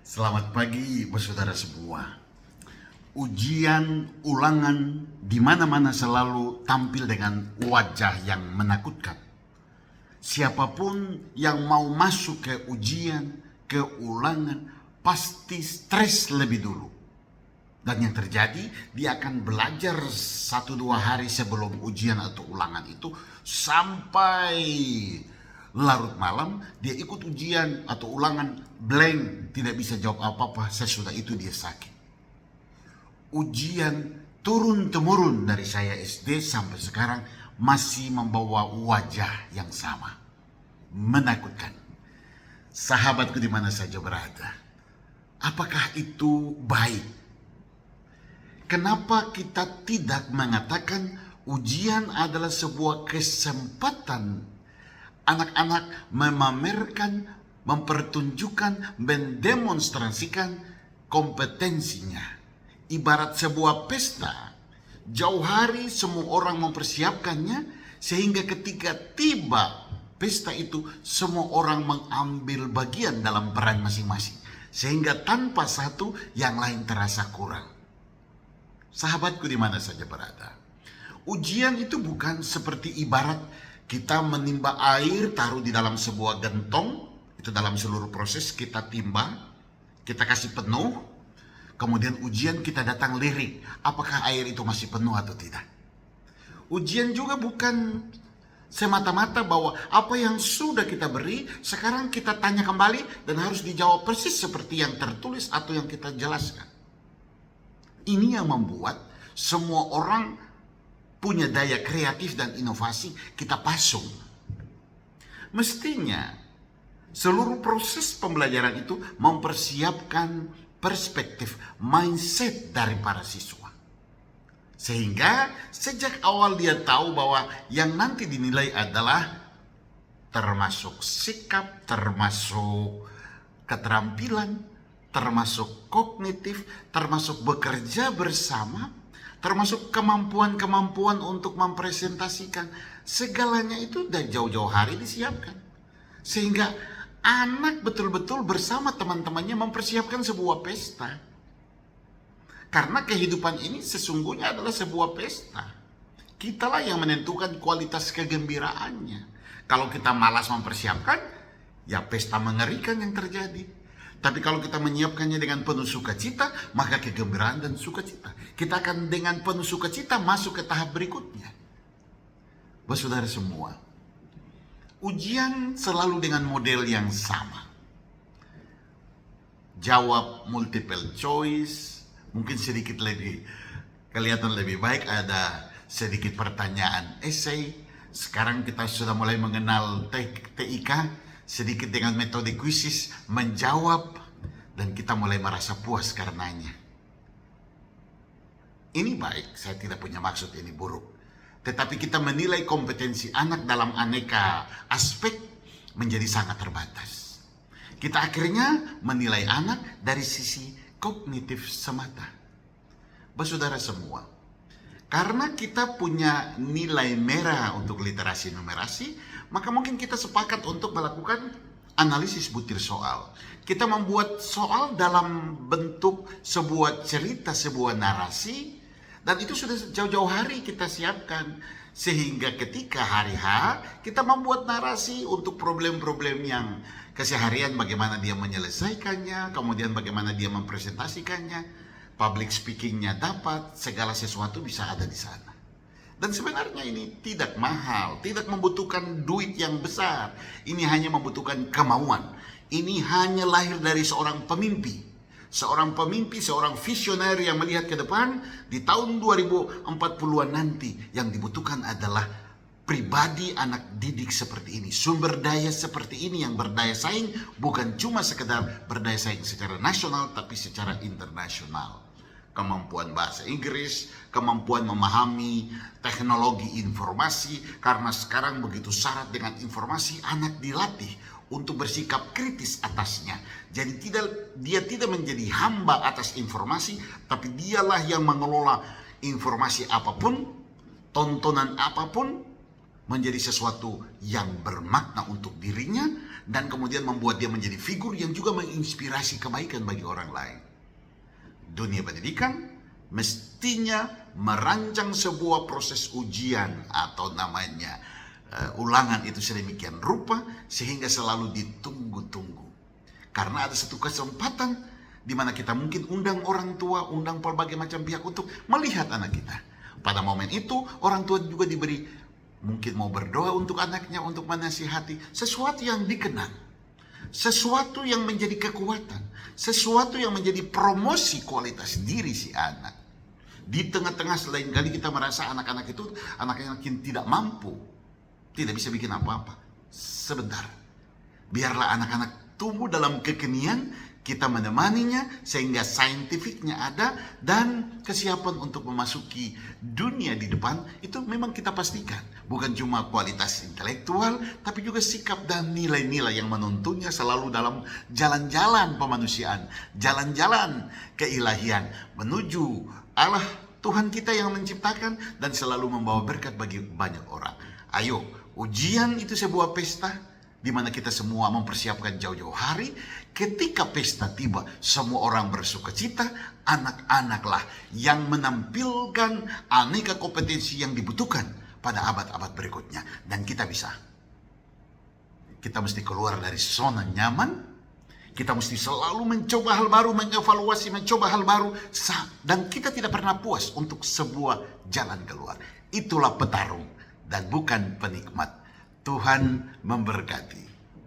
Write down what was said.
Selamat pagi, saudara semua. Ujian ulangan di mana-mana selalu tampil dengan wajah yang menakutkan. Siapapun yang mau masuk ke ujian, ke ulangan, pasti stres lebih dulu. Dan yang terjadi, dia akan belajar 1-2 hari sebelum ujian atau ulangan itu sampai larut malam. Dia ikut ujian atau ulangan blank, tidak bisa jawab apa-apa. Sesudah itu dia sakit. Ujian turun-temurun dari saya SD sampai sekarang masih membawa wajah yang sama, menakutkan. Sahabatku di mana saja berada, apakah itu baik? Kenapa kita tidak mengatakan ujian adalah sebuah kesempatan anak-anak memamerkan, mempertunjukkan, mendemonstrasikan kompetensinya? Ibarat sebuah pesta, jauh hari semua orang mempersiapkannya, sehingga ketika tiba pesta itu semua orang mengambil bagian dalam peran masing-masing, sehingga tanpa satu yang lain terasa kurang. Sahabatku di mana saja berada, ujian itu bukan seperti ibarat kita menimba air taruh di dalam sebuah gentong. Itu dalam seluruh proses kita timba, kita kasih penuh, kemudian ujian kita datang lirik apakah air itu masih penuh atau tidak. Ujian juga bukan semata-mata bahwa apa yang sudah kita beri sekarang kita tanya kembali dan harus dijawab persis seperti yang tertulis atau yang kita jelaskan. Ini yang membuat semua orang punya daya kreatif dan inovasi kita pasung. Mestinya seluruh proses pembelajaran itu mempersiapkan perspektif, mindset dari para siswa. Sehingga sejak awal dia tahu bahwa yang nanti dinilai adalah termasuk sikap, termasuk keterampilan, termasuk kognitif, termasuk bekerja bersama, termasuk kemampuan-kemampuan untuk mempresentasikan. Segalanya itu udah jauh-jauh hari disiapkan. Sehingga anak betul-betul bersama teman-temannya mempersiapkan sebuah pesta. Karena kehidupan ini sesungguhnya adalah sebuah pesta. Kitalah yang menentukan kualitas kegembiraannya. Kalau kita malas mempersiapkan, ya pesta mengerikan yang terjadi. Tapi kalau kita menyiapkannya dengan penuh sukacita, maka kegembiraan dan sukacita. Kita akan dengan penuh sukacita masuk ke tahap berikutnya. Saudara semua, ujian selalu dengan model yang sama. Jawab multiple choice, mungkin sedikit lebih kelihatan lebih baik, ada sedikit pertanyaan esai. Sekarang kita sudah mulai mengenal TIK, sedikit dengan metode kuisis menjawab, dan kita mulai merasa puas karenanya. Ini baik, saya tidak punya maksud ini buruk. Tetapi kita menilai kompetensi anak dalam aneka aspek menjadi sangat terbatas. Kita akhirnya menilai anak dari sisi kognitif semata. Saudara semua, karena kita punya nilai merah untuk literasi numerasi, maka mungkin kita sepakat untuk melakukan analisis butir soal. Kita membuat soal dalam bentuk sebuah cerita, sebuah narasi, dan itu sudah jauh-jauh hari kita siapkan. Sehingga ketika hari H, kita membuat narasi untuk problem-problem yang keseharian, bagaimana dia menyelesaikannya, kemudian bagaimana dia mempresentasikannya, public speakingnya dapat, segala sesuatu bisa ada di sana. Dan sebenarnya ini tidak mahal, tidak membutuhkan duit yang besar. Ini hanya membutuhkan kemauan. Ini hanya lahir dari seorang pemimpi. Seorang pemimpi, seorang visioner yang melihat ke depan di tahun 2040-an nanti. Yang dibutuhkan adalah pribadi anak didik seperti ini. Sumber daya seperti ini yang berdaya saing, bukan cuma sekedar berdaya saing secara nasional, tapi secara internasional. Kemampuan bahasa Inggris, kemampuan memahami teknologi informasi, karena sekarang begitu syarat dengan informasi, anak dilatih untuk bersikap kritis atasnya. Jadi dia tidak menjadi hamba atas informasi, tapi dialah yang mengelola informasi apapun, tontonan apapun, menjadi sesuatu yang bermakna untuk dirinya, dan kemudian membuat dia menjadi figur yang juga menginspirasi kebaikan bagi orang lain. Dunia pendidikan mestinya merancang sebuah proses ujian atau namanya ulangan itu sedemikian rupa sehingga selalu ditunggu-tunggu. Karena ada satu kesempatan di mana kita mungkin undang orang tua, undang berbagai macam pihak untuk melihat anak kita. Pada momen itu orang tua juga diberi mungkin mau berdoa untuk anaknya, untuk menasihati sesuatu yang dikenal, sesuatu yang menjadi kekuatan, sesuatu yang menjadi promosi kualitas diri si anak. Di tengah-tengah selain kali kita merasa anak-anak itu anak-anak yang tidak mampu, tidak bisa bikin apa-apa. Sebentar, biarlah anak-anak tumbuh dalam kekinian, kita menemaninya sehingga saintifiknya ada dan kesiapan untuk memasuki dunia di depan itu memang kita pastikan. Bukan cuma kualitas intelektual, tapi juga sikap dan nilai-nilai yang menuntunnya selalu dalam jalan-jalan pemanusiaan, jalan-jalan keilahian menuju Allah Tuhan kita yang menciptakan dan selalu membawa berkat bagi banyak orang. Ayo, ujian itu sebuah pesta di mana kita semua mempersiapkan jauh-jauh hari. Ketika pesta tiba, semua orang bersukacita. Anak-anaklah yang menampilkan aneka kompetensi yang dibutuhkan pada abad-abad berikutnya. Dan kita bisa. Kita mesti keluar dari zona nyaman. Kita mesti selalu mencoba hal baru, mengevaluasi, mencoba hal baru. Dan kita tidak pernah puas untuk sebuah jalan keluar. Itulah petarung dan bukan penikmat. Tuhan memberkati.